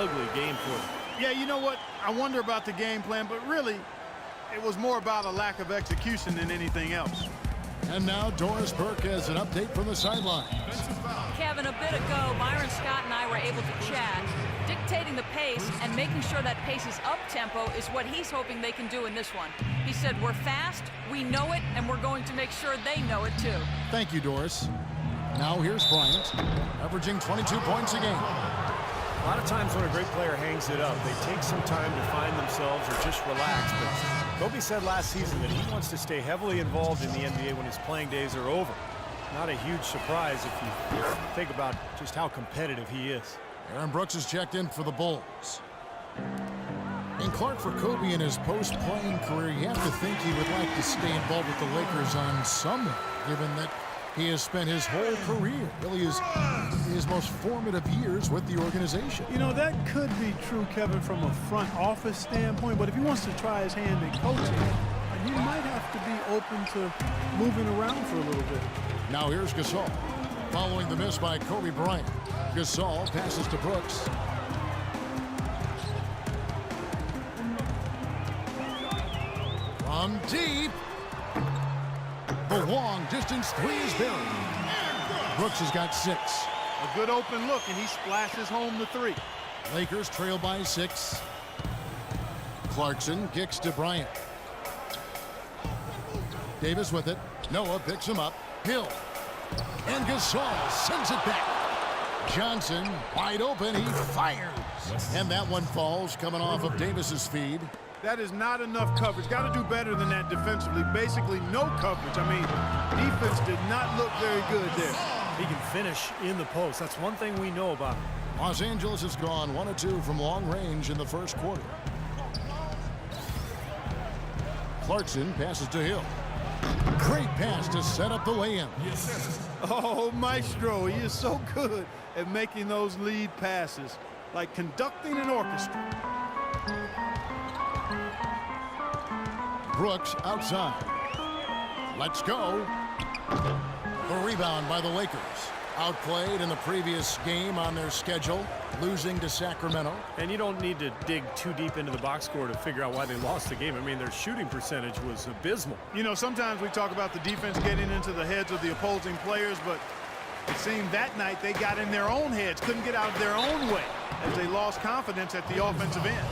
ugly game for them. Yeah, you know what? I wonder about the game plan, but really, it was more about a lack of execution than anything else. And now Doris Burke has an update from the sideline. Kevin, a bit ago, Byron Scott and I were able to chat. Dictating the pace and making sure that pace is up-tempo is what he's hoping they can do in this one. He said, we're fast, we know it, and we're going to make sure they know it too. Thank you, Doris. Now here's Bryant, averaging 22 points a game. A lot of times when a great player hangs it up, they take some time to find themselves or just relax. But Kobe said last season that he wants to stay heavily involved in the NBA when his playing days are over. Not a huge surprise if you think about just how competitive he is. Aaron Brooks has checked in for the Bulls. And Clark, for Kobe in his post-playing career, you have to think he would like to stay involved with the Lakers on some level, given that he has spent his whole career, really his most formative years with the organization. You know, that could be true, Kevin, from a front office standpoint, but if he wants to try his hand in coaching, he might have to be open to moving around for a little bit. Now here's Gasol. Following the miss by Kobe Bryant, Gasol passes to Brooks. From deep. The long distance three is buried. Brooks has got 6. A good open look, and he splashes home the 3. Lakers trail by 6. Clarkson kicks to Bryant. Davis with it. Noah picks him up. Hill. And Gasol sends it back. Johnson wide open. He fires. And that one falls coming off of Davis's feed. That is not enough coverage. Got to do better than that defensively. Basically no coverage. I mean, defense did not look very good there. He can finish in the post. That's one thing we know about him. Los Angeles has gone 1 of 2 from long range in the first quarter. Clarkson passes to Hill. Great pass to set up the lay-in. Oh, Maestro, he is so good at making those lead passes, like conducting an orchestra. Brooks outside. Let's go. The rebound by the Lakers. Outplayed in the previous game on their schedule, losing to Sacramento. And you don't need to dig too deep into the box score to figure out why they lost the game. I mean, their shooting percentage was abysmal. You know, sometimes we talk about the defense getting into the heads of the opposing players, but it seemed that night they got in their own heads, couldn't get out of their own way as they lost confidence at the offensive end.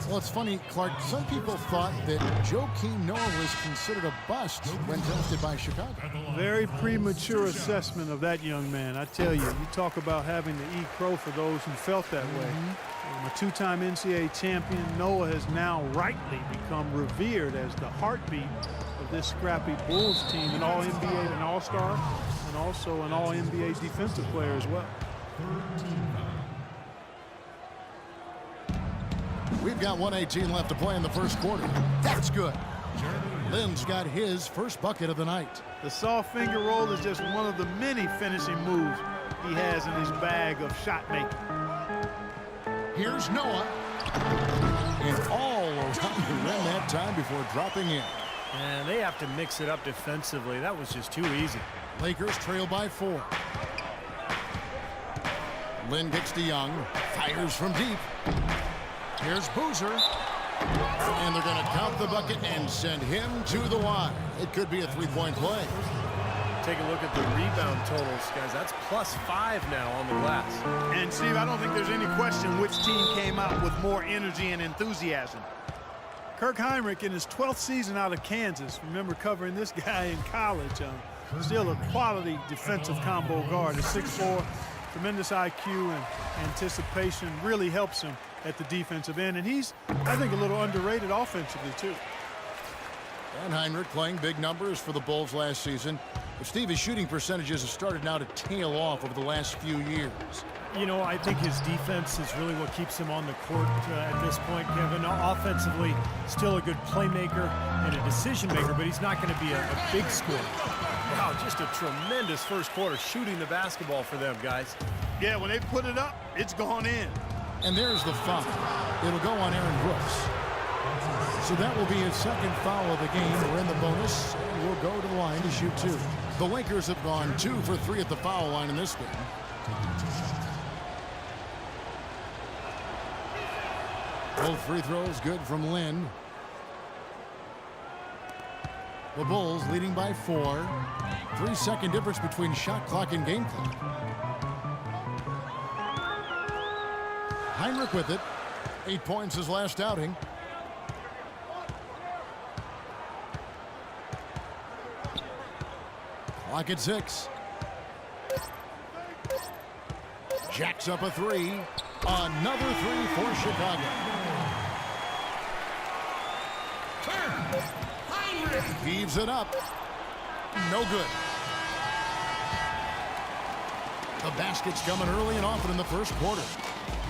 Well, it's funny, Clark, some people thought that Joakim Noah was considered a bust when drafted by Chicago. Very premature assessment of that young man. I tell you, you talk about having to eat crow for those who felt that way. A 2-time NCAA champion, Noah has now rightly become revered as the heartbeat of this scrappy Bulls team, an All-NBA and All-Star, and also an All-NBA defensive player as well. We've got 1:18 left to play in the first quarter. That's good. Lynn's got his first bucket of the night. The soft finger roll is just one of the many finishing moves he has in his bag of shot making. Here's Noah. And all around the rim that time before dropping in. And they have to mix it up defensively. That was just too easy. Lakers trail by 4. Lynn kicks to Young. Fires from deep. Here's Boozer. And they're going to count the bucket and send him to the line. It could be a 3-point play. Take a look at the rebound totals, guys. That's +5 now on the glass. And, Steve, I don't think there's any question which team came out with more energy and enthusiasm. Kirk Hinrich in his 12th season out of Kansas. Remember covering this guy in college. Still a quality defensive combo guard. At 6'4", tremendous IQ and anticipation really helps him at the defensive end. And he's, I think, a little underrated offensively, too. And Hinrich playing big numbers for the Bulls last season. But Steve, his shooting percentages have started now to tail off over the last few years. You know, I think his defense is really what keeps him on the court at this point, Kevin. Offensively, still a good playmaker and a decision maker, but he's not going to be a big scorer. Wow, just a tremendous first quarter shooting the basketball for them, guys. Yeah, when they put it up, it's gone in. And there's the foul. It'll go on Aaron Brooks. So that will be his second foul of the game. We're in the bonus, and we'll go to the line to shoot 2. The Lakers have gone 2 for 3 at the foul line in this game. Both free throws good from Lynn. The Bulls leading by 4. 3-second difference between shot clock and game clock. Hinrich with it. 8 points his last outing. Clock at 6. Jacks up a 3. Another 3 for Chicago. Heaves it up. No good. The basket's coming early and often in the first quarter.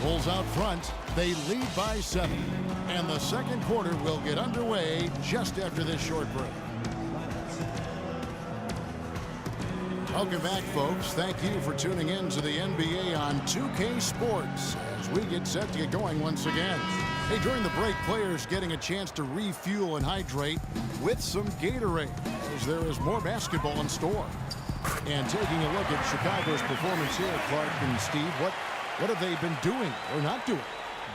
Bulls out front. They lead by 7. And the second quarter will get underway just after this short break. Welcome back, folks. Thank you for tuning in to the NBA on 2K Sports as we get set to get going once again. Hey, during the break, players getting a chance to refuel and hydrate with some Gatorade as there is more basketball in store. And taking a look at Chicago's performance here, Clark and Steve, what have they been doing or not doing?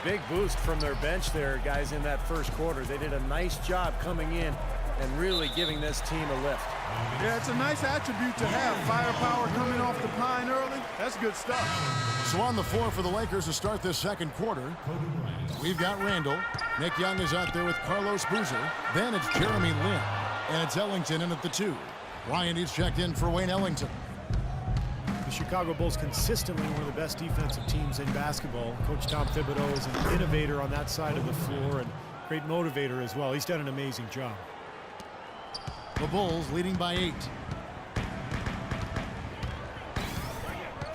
Big boost from their bench there, guys, in that first quarter. They did a nice job coming in and really giving this team a lift. Yeah, it's a nice attribute to have. Firepower coming off the pine early. That's good stuff. So on the floor for the Lakers to start this second quarter, we've got Randall. Nick Young is out there with Carlos Boozer. Then it's Jeremy Lin. And it's Ellington in at the 2. Ryan is checked in for Wayne Ellington. The Chicago Bulls consistently one of the best defensive teams in basketball. Coach Tom Thibodeau is an innovator on that side of the floor and great motivator as well. He's done an amazing job. The Bulls leading by 8.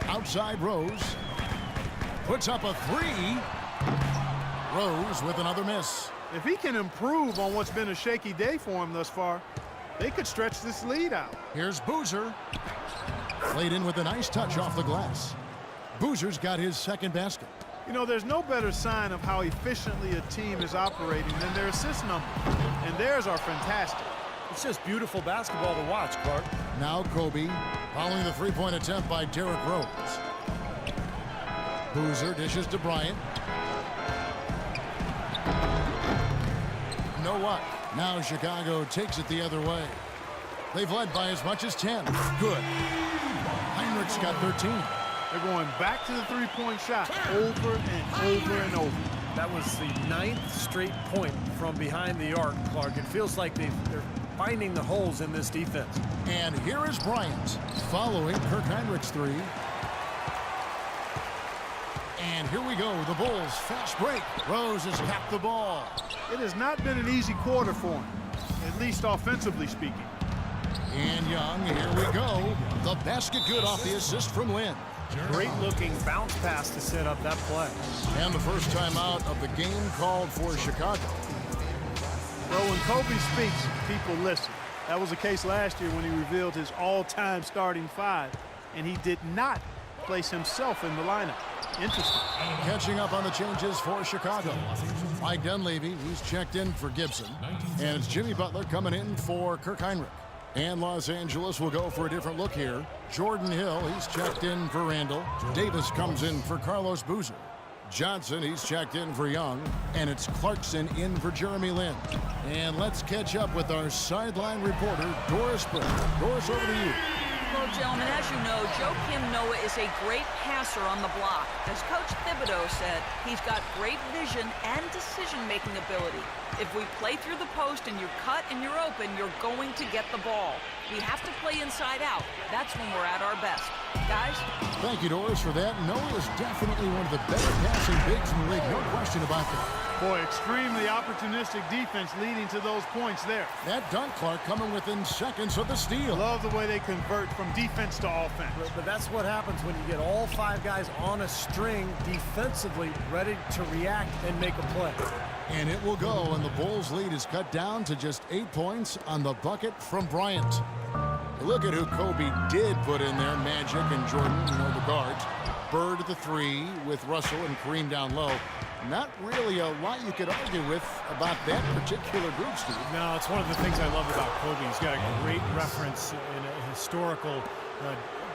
Outside Rose. Puts up a 3. Rose with another miss. If he can improve on what's been a shaky day for him thus far, they could stretch this lead out. Here's Boozer. Played in with a nice touch off the glass. Boozer's got his second basket. You know, there's no better sign of how efficiently a team is operating than their assist numbers. And theirs are fantastic. It's just beautiful basketball to watch, Clark. Now Kobe, following the three-point attempt by Derrick Rose. Boozer dishes to Bryant. No luck. Now Chicago takes it the other way. They've led by as much as 10. Good. Hinrich's got 13. They're going back to the three-point shot over and over and over. That was the 9th straight point from behind the arc, Clark. It feels like they're finding the holes in this defense. And here is Bryant following Kirk Hinrich's 3. And here we go. The Bulls fast break. Rose has capped the ball. It has not been an easy quarter for him, at least offensively speaking. And Young, here we go. The basket good off the assist from Lynn. Great looking bounce pass to set up that play. And the first time out of the game called for Chicago. Well, when Kobe speaks, people listen. That was the case last year when he revealed his all-time starting 5, and he did not place himself in the lineup. Interesting. Catching up on the changes for Chicago. Mike Dunleavy, he's checked in for Gibson. And it's Jimmy Butler coming in for Kirk Hinrich. And Los Angeles will go for a different look here. Jordan Hill, he's checked in for Randall. Davis comes in for Carlos Boozer. Johnson, he's checked in for Young. And it's Clarkson in for Jeremy Lin. And let's catch up with our sideline reporter, Doris Burke. Doris, over to you. Well, gentlemen, as you know, Joakim Noah is a great passer on the block. As Coach Thibodeau said, he's got great vision and decision-making ability. If we play through the post and you're cut and you're open, you're going to get the ball. We have to play inside out. That's when we're at our best. Guys? Thank you, Doris, for that. Noah is definitely one of the better passing bigs in the league. No question about that. Boy, extremely opportunistic defense leading to those points there. That dunk, Clark, coming within seconds of the steal. Love the way they convert from defense to offense. But that's what happens when you get all 5 guys on a string defensively ready to react and make a play. And it will go, and the Bulls' lead is cut down to just 8 points on the bucket from Bryant. Look at who Kobe did put in there. Magic and Jordan, you know, the guards. Bird at the 3 with Russell and Kareem down low. Not really a lot you could argue with about that particular group, Steve. No, it's one of the things I love about Kobe. He's got a great reference in a historical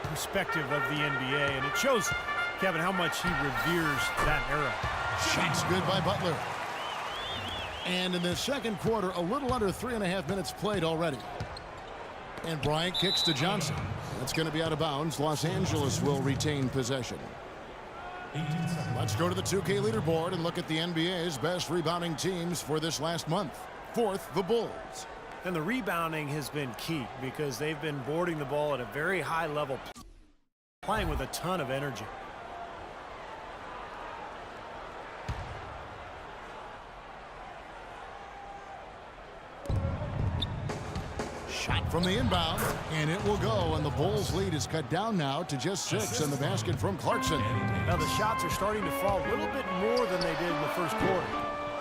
perspective of the NBA, and it shows, Kevin, how much he reveres that era. Shots good by Butler. And in the second quarter, a little under 3.5 minutes played already. And Bryant kicks to Johnson. That's going to be out of bounds. Los Angeles will retain possession. Let's go to the 2K leaderboard and look at the NBA's best rebounding teams for this last month. Fourth, the Bulls. And the rebounding has been key because they've been boarding the ball at a very high level, playing with a ton of energy. Shot from the inbound, and it will go, and the Bulls' lead is cut down now to just 6, and the basket from Clarkson. Now the shots are starting to fall a little bit more than they did in the first quarter.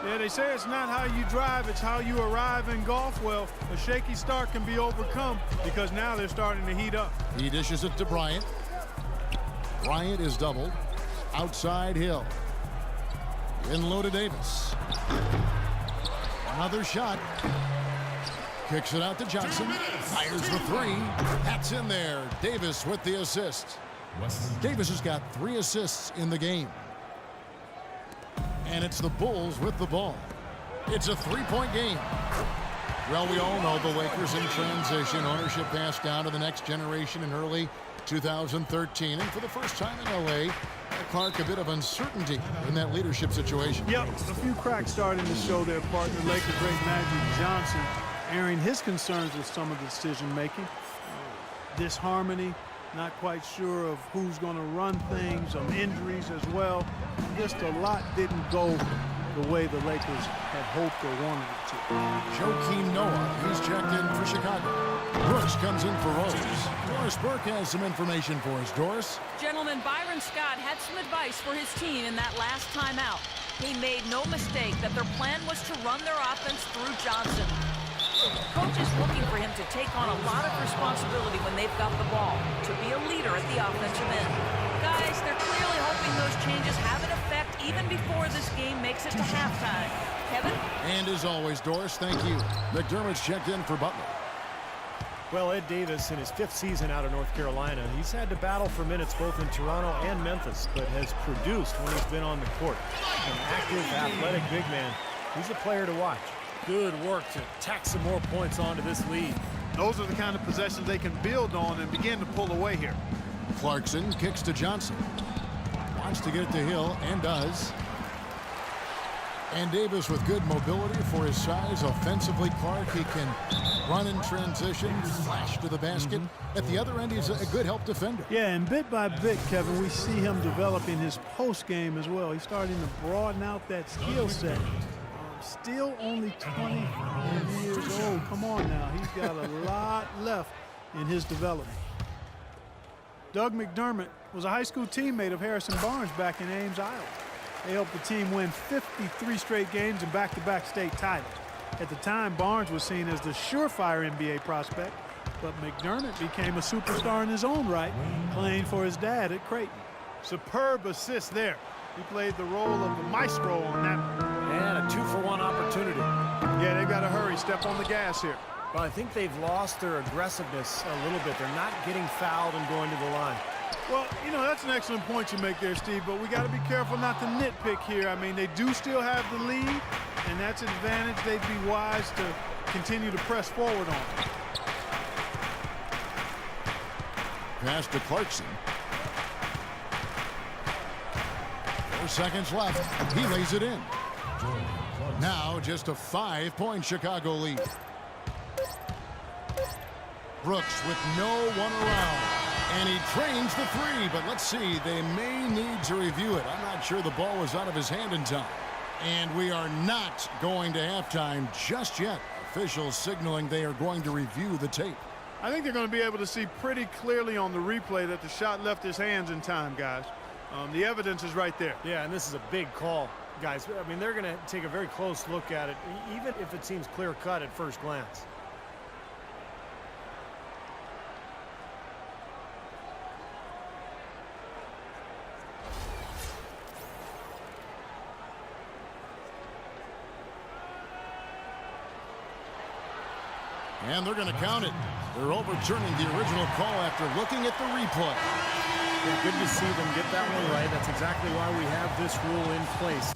Yeah, they say it's not how you drive, it's how you arrive in golf. Well, a shaky start can be overcome because now they're starting to heat up. He dishes it to Bryant. Bryant is doubled. Outside Hill. In low to Davis. Another shot. Kicks it out to Johnson. Fires the three. That's in there. Davis with the assist. Davis has got 3 assists in the game. And it's the Bulls with the ball. It's a 3-point game. Well, we all know the Lakers in transition. Ownership passed down to the next generation in early 2013. And for the first time in L.A., Clark, a bit of uncertainty in that leadership situation. Yep, a few cracks starting to show their partner, Laker great Magic Johnson, airing his concerns with some of the decision-making. Disharmony, not quite sure of who's going to run things, injuries as well. Just a lot didn't go the way the Lakers had hoped or wanted it to. Joakim Noah, he's checked in for Chicago. Brooks comes in for Rose. Doris Burke has some information for us. Doris? Gentlemen, Byron Scott had some advice for his team in that last timeout. He made no mistake that their plan was to run their offense through Johnson. Coach is looking for him to take on a lot of responsibility when they've got the ball, to be a leader at the offensive end. Guys, they're clearly hoping those changes have an effect even before this game makes it to halftime. Kevin? And as always, Doris, thank you. McDermott's checked in for Butler. Well, Ed Davis, in his 5th season out of North Carolina, he's had to battle for minutes both in Toronto and Memphis, but has produced when he's been on the court. An active, athletic big man. He's a player to watch. Good work to tack some more points onto this lead. Those are the kind of possessions they can build on and begin to pull away here. Clarkson kicks to Johnson. Wants to get it to Hill, and does. And Davis with good mobility for his size. Offensively, Clark, he can run in transition, flash to the basket. At the other end, he's a good help defender. Yeah, and bit by bit, Kevin, we see him developing his post game as well. He's starting to broaden out that skill set. Still only 25 years old. Come on now. He's got a lot left in his development. Doug McDermott was a high school teammate of Harrison Barnes back in Ames, Iowa. They helped the team win 53 straight games and back-to-back state titles. At the time, Barnes was seen as the surefire NBA prospect, but McDermott became a superstar in his own right, playing for his dad at Creighton. Superb assist there. He played the role of the maestro on that one. And a 2-for-1 opportunity. Yeah, they've got to hurry. Step on the gas here. Well, I think they've lost their aggressiveness a little bit. They're not getting fouled and going to the line. Well, you know, that's an excellent point you make there, Steve, but we got to be careful not to nitpick here. I mean, they do still have the lead, and that's an advantage they'd be wise to continue to press forward on. Pass to Clarkson. 4 seconds left. He lays it in. Now just a 5-point Chicago lead. Brooks with no one around. And he trains the three, but let's see. They may need to review it. I'm not sure the ball was out of his hand in time. And we are not going to halftime just yet. Officials signaling they are going to review the tape. I think they're going to be able to see pretty clearly on the replay that the shot left his hands in time, guys. The evidence is right there. Yeah, and this is a big call, guys. I mean, they're going to take a very close look at it, even if it seems clear-cut at first glance. And they're going to count it. They're overturning the original call after looking at the replay. Yeah, good to see them get that one right. That's exactly why we have this rule in place.